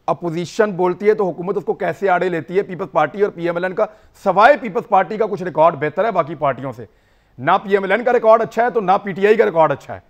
अपोजिशन बोलती है तो हुकूमत उसको कैसे आड़े लेती है। पीपल्स पार्टी और पीएमएलएन का, सवाए पीपल्स पार्टी का कुछ रिकॉर्ड बेहतर है बाकी पार्टियों से। ना पीएमएलएन का रिकॉर्ड अच्छा है तो ना पीटीआई का रिकॉर्ड अच्छा है।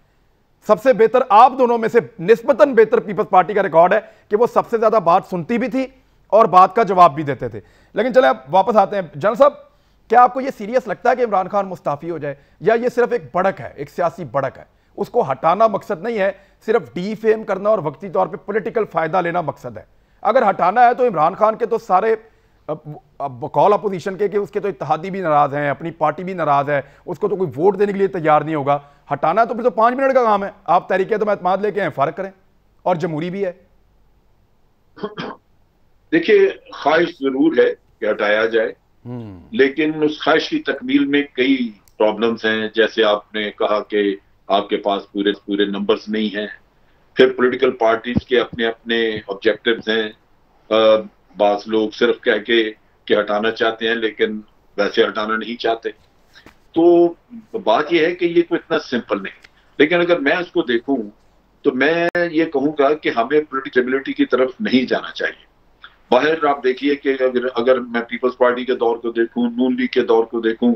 सबसे बेहतर आप दोनों में से निस्बतन बेहतर पीपल्स पार्टी का रिकॉर्ड है कि वो सबसे ज्यादा बात सुनती भी थी और बात का जवाब भी देते थे। लेकिन चले अब वापस आते हैं। जनरल साहब, क्या आपको यह सीरियस लगता है कि इमरान खान मुस्ताफी हो जाए, या ये सिर्फ एक बढ़क है, एक सियासी बढ़क है? उसको हटाना मकसद नहीं है, सिर्फ डीफेम करना और वक्ती तौर पे पॉलिटिकल फायदा लेना मकसद है। अगर हटाना है तो इमरान खान के तो सारे बकौल अपोजिशन के कि उसके तो इत्तेहादी भी नाराज हैं, अपनी पार्टी भी नाराज है, उसको तो कोई वोट देने के लिए तैयार नहीं होगा। हटाना है तो फिर तो 5 मिनट का काम है, आप तहरीक तो एतमाद लेके आए, फर्क करें, और जमहूरी भी है। देखिए, ख्वाहिश जरूर है कि हटाया जाए, लेकिन उस ख्वाहिश की तकमील में कई प्रॉब्लम्स हैं। जैसे आपने कहा कि आपके पास पूरे नंबर्स नहीं हैं, फिर पॉलिटिकल पार्टीज के अपने अपने ऑब्जेक्टिव्स हैं। बास लोग सिर्फ कह के कि हटाना चाहते हैं लेकिन वैसे हटाना नहीं चाहते। तो बात यह है कि ये कोई इतना सिंपल नहीं। लेकिन अगर मैं उसको देखूं तो मैं ये कहूंगा कि हमें पॉलिटिकलिटी की तरफ नहीं जाना चाहिए। बाहर आप देखिए कि अगर मैं पीपल्स पार्टी के दौर को देखूं, नून लीग के दौर को देखूं,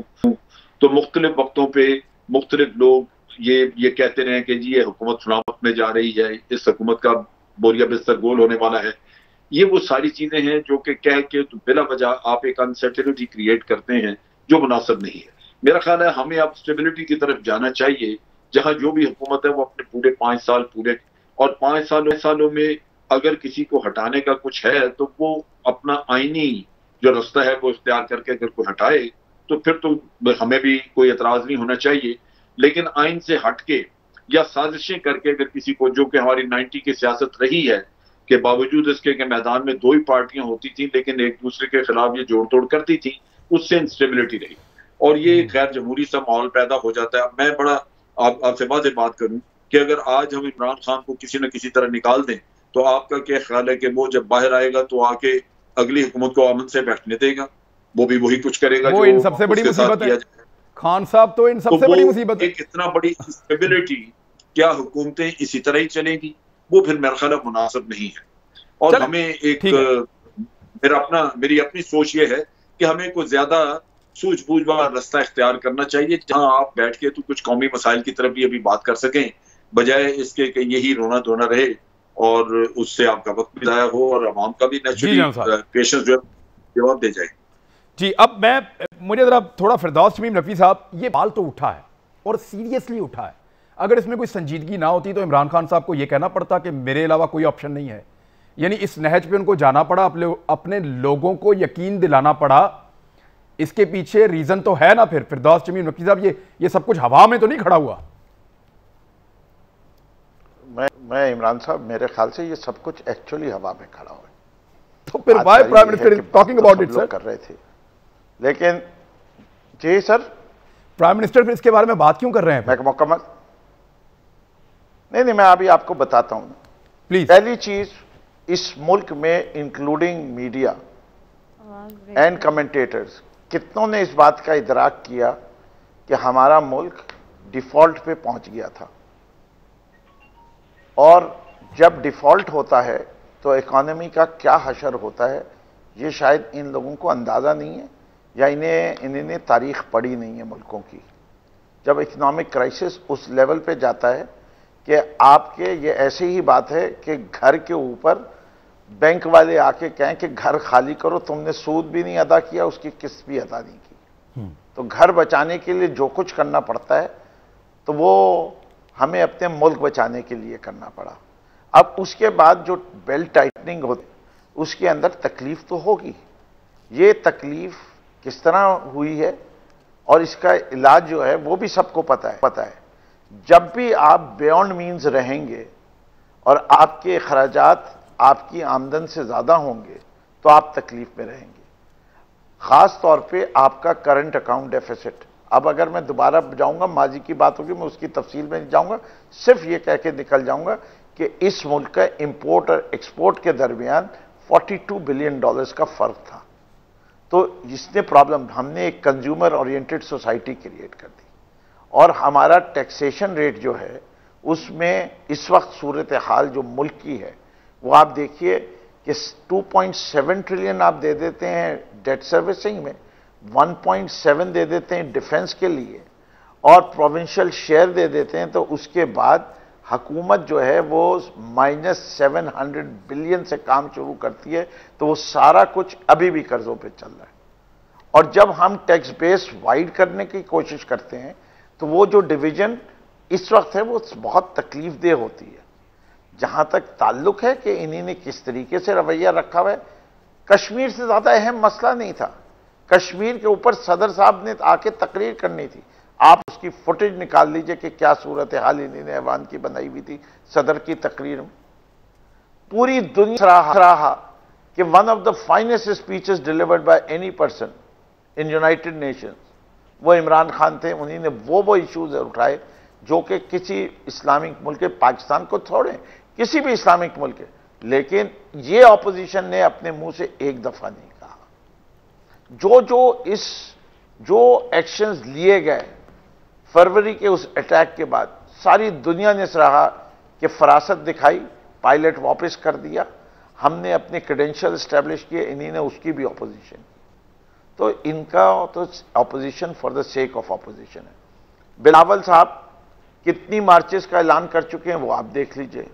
तो मुख्तलिफ वक्तों पे मुख्तलिफ लोग ये कहते रहे कि जी ये हुकूमत सलामत में जा रही है, इस हुकूमत का बोरिया बिस्तर गोल होने वाला है। ये वो सारी चीजें हैं जो कि कह के तो बिला वजह आप एक अनसर्टेनिटी क्रिएट करते हैं जो मुनासिब नहीं है। मेरा ख्याल है हमें अब स्टेबिलिटी की तरफ जाना चाहिए, जहां जो भी हुकूमत है वो अपने पूरे 5 साल पूरे, और 5 सालों में अगर किसी को हटाने का कुछ है तो वो अपना आईनी जो रास्ता है वो इख्तियार करके अगर कोई हटाए तो फिर तो हमें भी कोई एतराज नहीं होना चाहिए। लेकिन आइन से हटके या साजिशें करके अगर किसी को, जो कि हमारी 90 की सियासत रही है कि बावजूद इसके कि मैदान में 2 ही पार्टियां होती थी लेकिन एक दूसरे के खिलाफ ये जोड़ तोड़ करती थी, उससे इंस्टेबिलिटी रही और ये गैर जमहूरी सा माहौल पैदा हो जाता है। मैं बड़ा आपसे वाज़ेह बात करूं कि अगर आज हम इमरान खान को किसी न किसी तरह निकाल दें तो आपका क्या ख्याल है कि वो जब बाहर आएगा तो आके अगली हुकूमत को अमन से बैठने देगा? वो भी वही कुछ करेगा वो जो इन सबसे बड़ी मुसीबत है खान साहब, तो इन सबसे बड़ी मुसीबत है। इतना बड़ी स्टेबिलिटी, क्या हुकूमतें इसी तरह ही चलेगी? वो फिर मेरा ख्याल मुनासिब नहीं है। और हमें एक मेरी अपनी सोच ये है कि हमें कोई ज्यादा सूझबूझ वाला रास्ता इख्तियार करना चाहिए जहां आप बैठ के तो कुछ कौमी मसाइल की तरफ भी अभी बात कर सकें, बजाय इसके कि यही रोना धोना रहे और उससे आपका वक्त भी ज़ाया हो और आवाम का भी नेचुरली पेशेंस जो है जवाब दे जाए। जी, अब मुझे जरा थोड़ा फिरदौस शमीम नकवी साहब, ये बाल तो उठा है और सीरियसली उठा है। अगर इसमें कोई संजीदगी ना होती तो इमरान खान साहब को यह कहना पड़ता कि मेरे अलावा कोई ऑप्शन नहीं है। यानी इस नहज पे उनको जाना पड़ा, अपने लोगों को यकीन दिलाना पड़ा। इसके पीछे रीजन तो है ना। फिर फिरदौस शमीम नकवी साहब, ये सब कुछ हवा में तो नहीं खड़ा हुआ। मैं इमरान साहब, मेरे ख्याल से ये सब कुछ एक्चुअली हवा में खड़ा हुआ है। तो फिर why prime minister talking about it sir? कर रहे थे लेकिन जी सर, प्राइम मिनिस्टर फिर इसके बारे में बात क्यों कर रहे हैं? मैं मुकम्मल नहीं, मैं अभी आपको बताता हूं प्लीज। पहली चीज, इस मुल्क में इंक्लूडिंग मीडिया एंड कमेंटेटर्स, कितनों ने इस बात का इदराक किया कि हमारा मुल्क डिफॉल्ट पे पहुंच गया था, और जब डिफॉल्ट होता है तो इकोनॉमी का क्या हशर होता है ये शायद इन लोगों को अंदाज़ा नहीं है, या इन्हें तारीख पढ़ी नहीं है मुल्कों की। जब इकोनॉमिक क्राइसिस उस लेवल पे जाता है कि आपके, ये ऐसी ही बात है कि घर के ऊपर बैंक वाले आके कहें कि घर खाली करो, तुमने सूद भी नहीं अदा किया, उसकी किस्त भी अदा नहीं की, तो घर बचाने के लिए जो कुछ करना पड़ता है तो वो हमें अपने मुल्क बचाने के लिए करना पड़ा। अब उसके बाद जो बेल्ट टाइटनिंग होती उसके अंदर तकलीफ तो होगी। ये तकलीफ किस तरह हुई है और इसका इलाज जो है वो भी सबको पता है। जब भी आप बियॉन्ड मीन्स रहेंगे और आपके अखराजात आपकी आमदन से ज़्यादा होंगे तो आप तकलीफ में रहेंगे। ख़ास तौर पे आपका करंट अकाउंट डेफिसिट। अब अगर मैं दोबारा जाऊंगा, माजी की बात होगी, मैं उसकी तफसील में नहीं जाऊंगा, सिर्फ ये कह के निकल जाऊंगा कि इस मुल्क का इंपोर्ट और एक्सपोर्ट के दरमियान $42 बिलियन का फ़र्क था। तो इसने प्रॉब्लम, हमने एक कंज्यूमर ओरिएंटेड सोसाइटी क्रिएट कर दी और हमारा टैक्सेशन रेट जो है उसमें इस वक्त सूरत हाल जो मुल्क की है वो आप देखिए कि 2.7 ट्रिलियन आप दे देते हैं डेट सर्विसिंग में, 1.7 दे देते हैं डिफेंस के लिए और प्रोविंशियल शेयर दे देते हैं, तो उसके बाद हुकूमत जो है वो -700 बिलियन से काम शुरू करती है, तो वो सारा कुछ अभी भी कर्जों पे चल रहा है। और जब हम टैक्स बेस वाइड करने की कोशिश करते हैं तो वो जो डिवीजन इस वक्त है वो बहुत तकलीफदेह होती है। जहां तक ताल्लुक है कि इन्हीं ने किस तरीके से रवैया रखा हुआ है, कश्मीर से ज्यादा अहम मसला नहीं था। कश्मीर के ऊपर सदर साहब ने आके तकरीर करनी थी, आप उसकी फुटेज निकाल लीजिए कि क्या सूरत हाल इन्हीं ऐवान की बनाई हुई थी सदर की तकरीर में। पूरी दुनिया रहा कि one of the finest speeches delivered by any person in United Nations वो इमरान खान थे। उन्हीं ने वो इश्यूज उठाए जो कि किसी इस्लामिक मुल्क के, पाकिस्तान को छोड़ें, किसी भी इस्लामिक मुल्क के, लेकिन ये ऑपोजिशन ने अपने मुंह से एक दफा नहीं कहा। जो एक्शंस लिए गए फरवरी के उस अटैक के बाद, सारी दुनिया ने सराहा कि फरासत दिखाई, पायलट वापस कर दिया, हमने अपने क्रेडेंशियल एस्टेब्लिश किए, इन्हीं ने उसकी भी ऑपोजिशन की। तो इनका तो opposition for the sake of opposition है। बिलावल साहब कितनी मार्चेस का ऐलान कर चुके हैं वो आप देख लीजिए।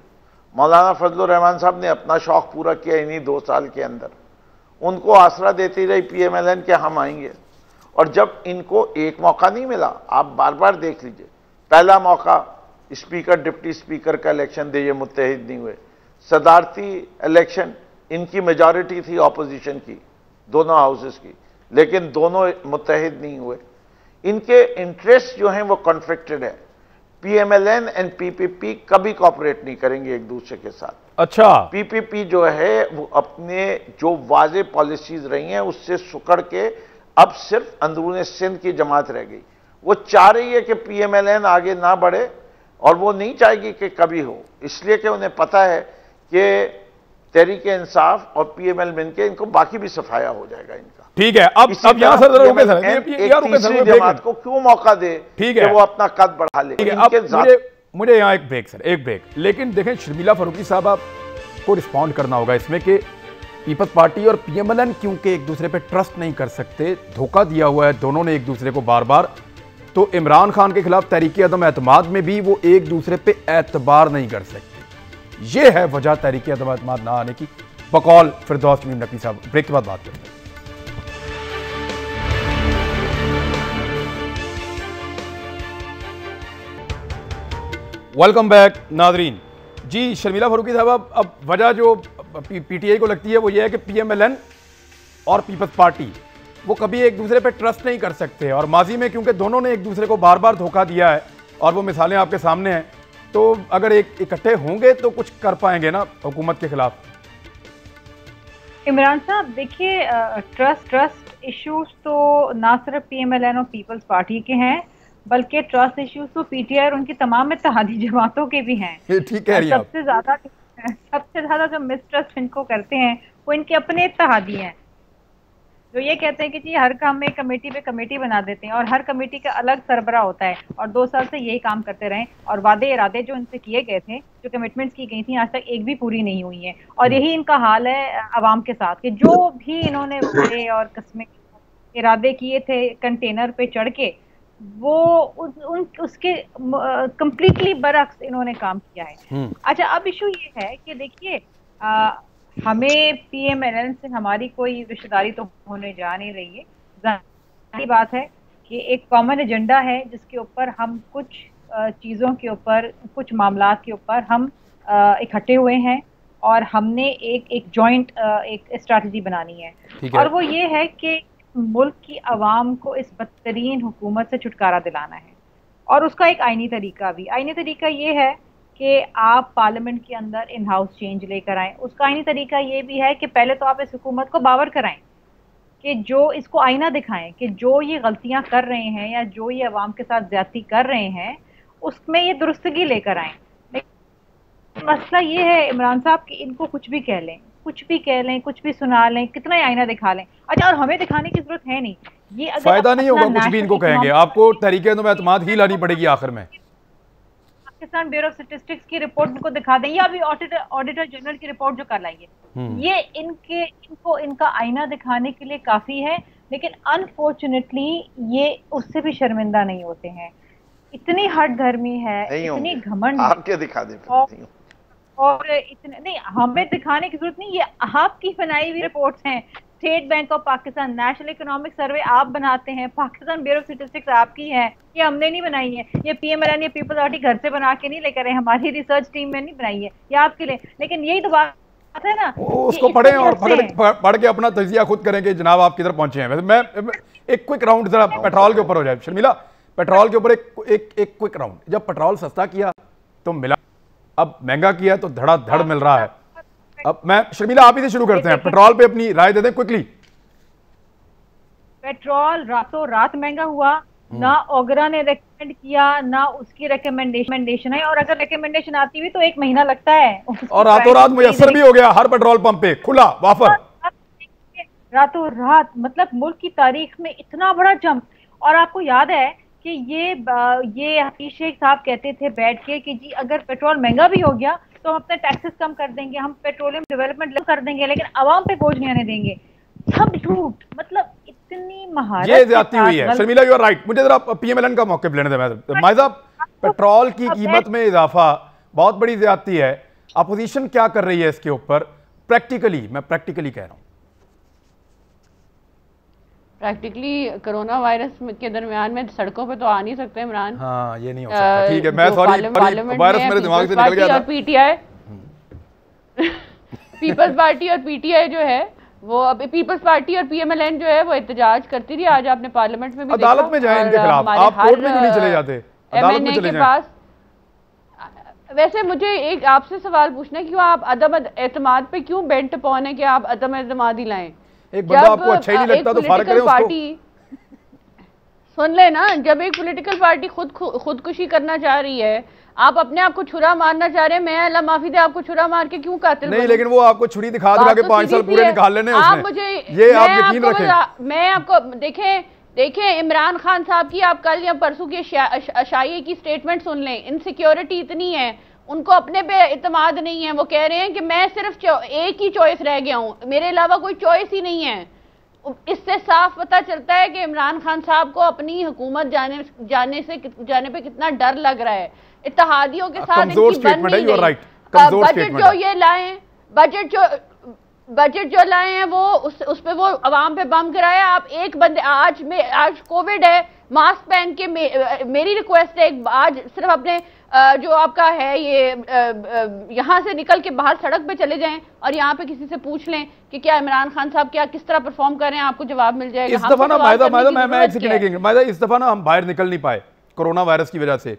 मौलाना फजलुर रहमान साहब ने अपना शौक पूरा किया इन्हीं 2 साल के अंदर, उनको आसरा देती रही PMLN के हम आएंगे, और जब इनको एक मौका नहीं मिला, आप बार बार देख लीजिए, पहला मौका स्पीकर डिप्टी स्पीकर का इलेक्शन दे, ये मुत्तहिद नहीं हुए। सदारती इलेक्शन इनकी मेजॉरिटी थी ऑपोजिशन की, दोनों हाउसेस की, लेकिन दोनों मुत्तहिद नहीं हुए। इनके इंटरेस्ट जो हैं वो कॉन्फ्लिक्टेड है। PMLN एंड PPP कभी कॉपरेट नहीं करेंगे एक दूसरे के साथ। अच्छा, PPP जो है वो अपने जो वाज़े पॉलिसीज रही हैं उससे सुकड़ के अब सिर्फ अंदरूनी सिंध की जमात रह गई। वो चाह रही है कि PMLN आगे ना बढ़े और वो नहीं चाहेगी कि कभी हो, इसलिए कि उन्हें पता है कि तहरीक इंसाफ और PML मिलकर इनको बाकी भी सफाया हो जाएगा इनका। ठीक है, अब यहाँ सर रुके सर, यार रुके सर, जमात को क्यों मौका दे, ठीक है, वो अपना कद बढ़ा ले। ठीक है, अब मुझे यहाँ एक ब्रेक सर, एक ब्रेक। लेकिन देखें शर्मिला फारूकी साहब, आपको रिस्पॉन्ड करना होगा इसमें कि पीपल्स पार्टी और PMLN क्योंकि एक दूसरे पे ट्रस्ट नहीं कर सकते, धोखा दिया हुआ है दोनों ने एक दूसरे को बार बार, तो इमरान खान के खिलाफ तहरीक अदम एतमाद में भी वो एक दूसरे पे एतबार नहीं कर सकते। ये है वजह तहरीक अदम एतमाद ना आने की, बकौल फिरदौस तमीम नकवी साहब। ब्रेक के बाद बात करते हैं। वेलकम बैक नाजरीन। जी शर्मिला फारूकी साहब, अब वजह जो PTI को लगती है वो ये है कि PMLN और पीपल्स पार्टी वो कभी एक दूसरे पे ट्रस्ट नहीं कर सकते, और माजी में क्योंकि दोनों ने एक दूसरे को बार बार धोखा दिया है और वो मिसालें आपके सामने हैं, तो अगर एक इकट्ठे होंगे तो कुछ कर पाएंगे ना हुकूमत के खिलाफ। इमरान साहब देखिए, ट्रस्ट इश्यूज तो ना सिर्फ PMLN और पीपल्स पार्टी के हैं, बल्कि ट्रस्ट इश्यूज तो PTI और उनकी तमाम इत्तेहादी जमातों के भी हैं। ठीक कह रही हैं। सबसे ज्यादा जो मिसट्रस्ट इनको करते हैं वो इनके अपने इत्तेहादी हैं, जो ये कहते हैं कि जी हर काम में कमेटी पे कमेटी बना देते हैं और हर कमेटी का अलग सरबरा होता है, और 2 साल से यही काम करते रहे, और वादे इरादे जो इनसे किए गए थे, जो कमिटमेंट्स की गई थी, आज तक एक भी पूरी नहीं हुई है। और यही इनका हाल है अवाम के साथ कि जो भी इन्होंने वादे और कस्में इरादे किए थे कंटेनर पे चढ़ के, वो उसके कंप्लीटली बरअक्स इन्होंने काम किया है। अच्छा, अब इशू ये है कि देखिए, हमें PMLN से हमारी कोई रिश्तेदारी तो होने जा नहीं रही है। जाहिर बात है कि एक कॉमन एजेंडा है जिसके ऊपर हम कुछ चीज़ों के ऊपर, कुछ मामलात के ऊपर हम इकट्ठे हुए हैं, और हमने एक जॉइंट एक स्ट्रैटेजी बनानी है, और वो ये है कि मुल्क की आवाम को इस बदतरीन हुकूमत से छुटकारा दिलाना है। और उसका एक आईनी तरीका ये है कि आप पार्लियामेंट के अंदर इन हाउस चेंज लेकर आएँ। उसका आईनी तरीका ये भी है कि पहले तो आप इस हुकूमत को बावर कराएं, कि जो इसको आईना दिखाएं कि जो ये गलतियां कर रहे हैं या जो ये अवाम के साथ ज्यादती कर रहे हैं उसमें ये दुरुस्तगी लेकर आएं। मसला ये है इमरान साहब कि इनको कुछ भी कह लें, कुछ भी कह लें, कुछ भी सुना लें, कितना ही आईना दिखा लें। अच्छा, और हमें दिखाने की जरूरत है नहीं। ये अगर फायदा नहीं होगा कुछ भी इनको कहेंगे, आपको तहरीक-ए-इंसाफ ही लानी पड़ेगी आखिर में। पाकिस्तान ब्यूरो ऑफ स्टैटिस्टिक्स की रिपोर्ट इनको दिखा दें, या अभी ऑडिटर जनरल की रिपोर्ट जो कर लाइए, ये इनको इनका आईना दिखाने के लिए काफी है। लेकिन अनफॉर्चुनेटली ये उससे भी शर्मिंदा नहीं होते हैं। इतनी हट धर्मी है, इतनी घमंड, आपके दिखा दे और इतने नहीं, हमें दिखाने की जरूरत नहीं, ये आपकी बनाई हुई रिपोर्ट्स हैं। State bank of Pakistan, national economic survey आप बनाते हैं, पाकिस्तान ब्यूरो ऑफ स्टैटिस्टिक्स आपकी है, ये हमने नहीं बनाई है। ये PMLN या पीपल्स पार्टी घर से बना के नहीं लेकर आए, हमारी रिसर्च टीम में नहीं बनाई है, ये आपके लिए। लेकिन यही तो बात है ना, उसको पढ़ें और पढ़ के अपना तजिया खुद करें कि जनाब आप किधर पहुंचे हैं। वैसे मैं एक क्विक राउंड जरा पेट्रोल के ऊपर हो जाए शर्मिला, पेट्रोल के ऊपर एक क्विक राउंड। जब पेट्रोल सस्ता किया तो मिला, अब महंगा किया तो धड़ाधड़ मिल रहा है। अब मैं शर्मिला आप ही से शुरू करते हैं, पेट्रोल पे अपनी राय दे दें क्विकली। पेट्रोल रातों रात महंगा हुआ, ना ओगरा ने रेकमेंड किया, ना उसकी रिकमेंडेशन है, और अगर रिकमेंडेशन आती हुई तो 1 महीना लगता है, और रातों रात मुयस्सर भी हो गया हर पेट्रोल पंप पे खुला वाफर। रातों रात, मतलब मुल्क की तारीख में इतना बड़ा जंप। और आपको याद है कि ये हफीज शेख साहब कहते थे बैठ के कि जी अगर पेट्रोल महंगा भी हो गया तो हम अपने टैक्सेस कम कर देंगे, हम पेट्रोलियम डेवलपमेंट कर देंगे, लेकिन आवाम पे बोझ नहीं आने देंगे। सब झूठ, मतलब इतनी महारत, ये ज्यादती हुई है। Sharmila you are right. मुझे जरा PMLN का मौके लेने दें। मायजा, पेट्रोल की कीमत में इजाफा बहुत बड़ी ज्यादती है, अपोजिशन क्या कर रही है इसके ऊपर प्रैक्टिकली? मैं प्रैक्टिकली कह रहा हूं, प्रैक्टिकली कोरोना वायरस के दरमियान में सड़कों पे तो आ नहीं सकते इमरान। हाँ ये नहीं हो सकता, ठीक है, मैं सॉरी, वायरस मेरे दिमाग से निकल गया था। और PTI पीपल्स पार्टी और PTI जो है वो, अब पीपल्स पार्टी और PMLN जो है वो एहतजाज करती रही। आज आपने पार्लियामेंट में भी अदालत में जाए इनके खिलाफ, आप कोर्ट में क्यों नहीं चले जाते, अदालत में चले के पास। वैसे मुझे एक आपसे सवाल पूछना है, क्यों आप अदम एतमाद पे क्यों बेंट पौन है कि आप अदम एतमाद ही लाएं? एक बंदा आपको अच्छा ही नहीं लगता तो फारग करें उसको। सुन ले ना, जब एक पॉलिटिकल पार्टी खुदकुशी करना चाह रही है, आप अपने आप को छुरा मारना चाह रहे हैं, मैं अल्लाह माफी दे आपको छुरा मार के क्यों कातिल नहीं, लेकिन वो आपको छुरी दिखा दिखा के 5 साल पूरे निकाल लेने उसने। आप मुझे ये आप यकीन रखें। मैं आपको देखें इमरान खान साहब की आप कल या परसों की अशाइये की स्टेटमेंट सुन लें। इनसिक्योरिटी इतनी है, उनको अपने पे इत्मीनान नहीं है। वो कह रहे हैं कि मैं सिर्फ एक ही चॉइस रह गया हूं, मेरे अलावा कोई चॉइस ही नहीं है। इससे साफ पता चलता है कि इमरान खान साहब को अपनी हुकूमत जाने पे कितना डर लग रहा है। इत्तेहादियों के साथ इनकी बन नहीं रही। बजट जो ये लाए, बजट जो लाए हैं वो उस पे वो अवाम पे बम गिराया। आप एक बंदे, आज कोविड है, मास्क पहन के मेरी रिक्वेस्ट है, आज सिर्फ अपने जो आपका है ये यहाँ से निकल के बाहर सड़क पे चले जाएं और यहाँ पे किसी से पूछ लें कि क्या इमरान खान साहब क्या किस तरह परफॉर्म कर रहे हैं, आपको जवाब मिल जाएगा। इस दफा ना मैं इस दफा ना हम बाहर निकल नहीं पाए कोरोना वायरस की वजह से,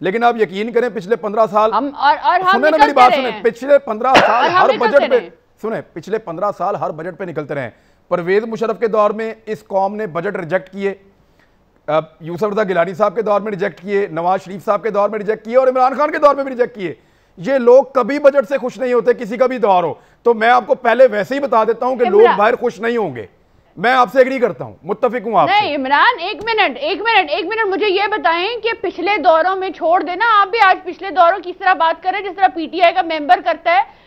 लेकिन आप यकीन करें पिछले 15 साल हम और सुने ना मेरी बात सुने, पिछले 15 साल हर बजट पे सुने, पिछले 15 साल हर बजट पे निकलते रहे। परवेज मुशर्रफ के दौर में इस कौम ने बजट रिजेक्ट किए, यूसुफ रज़ा गिलानी साहब के दौर में रिजेक्ट किए, नवाज शरीफ साहब के दौर में रिजेक्ट किए और इमरान खान के दौर में भी रिजेक्ट किए। ये लोग कभी बजट से खुश नहीं होते, किसी का भी दौर हो। तो मैं आपको पहले वैसे ही बता देता हूं कि लोग बाहर खुश नहीं होंगे। मैं आपसे एग्री करता हूं, मुत्तफिक हूं आपसे। नहीं इमरान, एक मिनट मुझे ये बताएं कि पिछले दौरों में छोड़ देना, आप भी आज पिछले दौरों की तरह बात करें जिस तरह PTI का मेंबर करता है।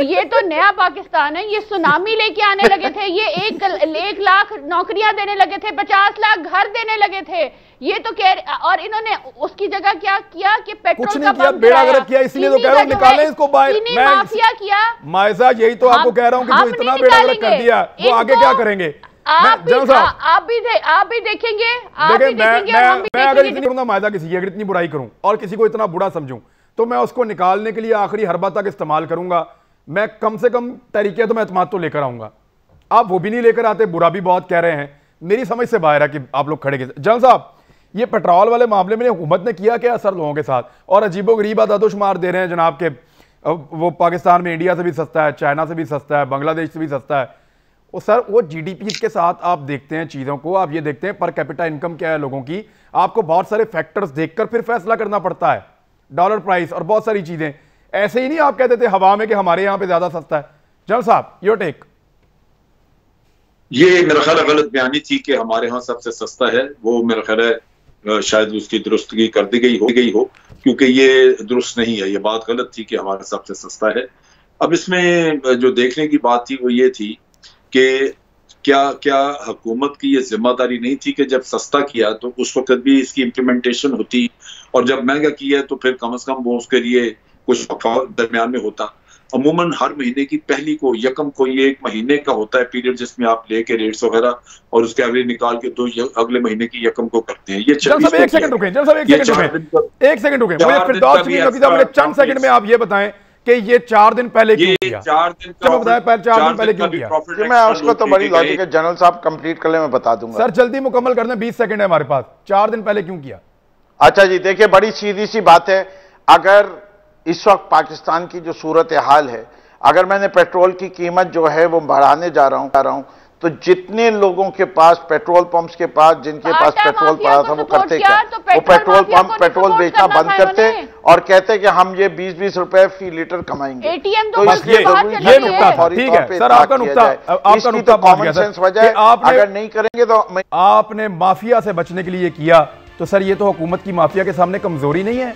ये तो नया पाकिस्तान है, ये सुनामी लेके आने लगे थे, ये 1 लाख नौकरियां देने लगे थे, 50 लाख घर देने लगे थे। ये तो कह, और इन्होंने उसकी जगह क्या किया कि पेट्रोल का बम बेड़ा किया, इसलिए तो कह रहा हूं निकालें इसको बाहर। मैं माफिया किया मायजा, यही तो आपको कह रहा हूं कि जो इतना बेड़ा कर दिया वो आगे क्या करेंगे। आप भी देखेंगे, मैं अगर इतनी करूंगा मायदा किसी की, अगर इतनी बुराई करूं और किसी को इतना बुरा समझूं तो मैं उसको निकालने के लिए आखिरी हरबा तक इस्तेमाल करूंगा। मैं कम से कम तरीके तो मैं एतमाद तो लेकर आऊंगा, आप वो भी नहीं लेकर आते, बुरा भी बहुत कह रहे हैं। मेरी समझ से बाहर है कि आप लोग खड़े। जनरल साहब, ये पेट्रोल वाले मामले में हुकूमत ने किया क्या असर लोगों के साथ, और अजीबोगरीब आदादोशुमार दे रहे हैं जनाब के वो पाकिस्तान में इंडिया से भी सस्ता है, चाइना से भी सस्ता है, बांग्लादेश से भी सस्ता है। वो सर वो GDP के साथ आप देखते हैं चीज़ों को, आप ये देखते हैं पर कैपिटा इनकम क्या है लोगों की, आपको बहुत सारे फैक्टर्स देखकर फिर फैसला करना पड़ता है, डॉलर प्राइस और बहुत सारी चीज़ें। ऐसे ही नहीं आप कहते थे हवा में कि हमारे यहाँ पे ज़्यादा सस्ता है। जनरल साहब, योर टेक। ये मेरा ख्याल गलत बयानी थी कि हमारे यहाँ सबसे सस्ता है, वो मेरा ख्याल है शायद उसकी दुरुस्तगी कर दी गई हो, क्योंकि ये दुरुस्त नहीं है। ये बात गलत थी कि हमारा सबसे सस्ता है। अब इसमें जो देखने की बात थी वो ये थी कि क्या हुकूमत की ये जिम्मेदारी नहीं थी कि जब सस्ता किया तो उस वक्त भी इसकी इम्प्लीमेंटेशन होती, और जब महंगा किया तो फिर कम से कम वो उसके लिए कुछ दरमियान में होता। अमूमन हर महीने की पहली को, यकम को, ये एक महीने का होता है पीरियड जिसमें आप लेके रेट्स वगैरह और उसके एवरेज निकाल के अगले महीने की यकम को करते हैं। ये एक सेकंड रुके, मुझे फिरदौस मुझे चंद सेकंड में आप ये बताएं कि ये 4 दिन पहले क्यों किया? 4 दिन बताया 4 दिन पहले क्यों किया? मैं उसको तो बड़ी लॉजिक है, जनरल साहब कंप्लीट कर ले, मैं बता दूंगा। सर जल्दी मुकम्मल करना, 20 सेकंड है हमारे पास। 4 दिन पहले क्यों किया? अच्छा जी, देखिए बड़ी सीधी सी बात है। अगर इस वक्त पाकिस्तान की जो सूरत हाल है, अगर मैंने पेट्रोल की कीमत जो है वो बढ़ाने जा रहा हूं तो जितने लोगों के पास पेट्रोल पंप्स के पास, जिनके पास पेट्रोल पड़ा था, वो करते क्या? वो पेट्रोल पंप पेट्रोल बेचना बंद करते और कहते कि हम ये 20-20 रुपए फी लीटर कमाएंगे। तो ये नुकता था, ठीक है सर, आपका नुकता कॉमन सेंस वजह है। अगर नहीं करेंगे तो आपने माफिया से बचने के लिए किया, तो सर ये तो हुकूमत की माफिया के सामने कमजोरी नहीं है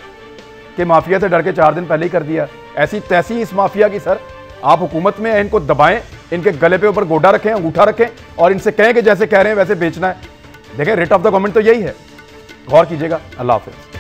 कि माफिया से डर के 4 दिन पहले ही कर दिया? ऐसी तैसी इस माफिया की सर, आप हुकूमत में इनको दबाएं, इनके गले पे ऊपर गोडा रखें, अंगूठा रखें और इनसे कहें कि जैसे कह रहे हैं वैसे बेचना है। देखें, रेट ऑफ द गवर्नमेंट तो यही है। गौर कीजिएगा। अल्लाह हाफिज़।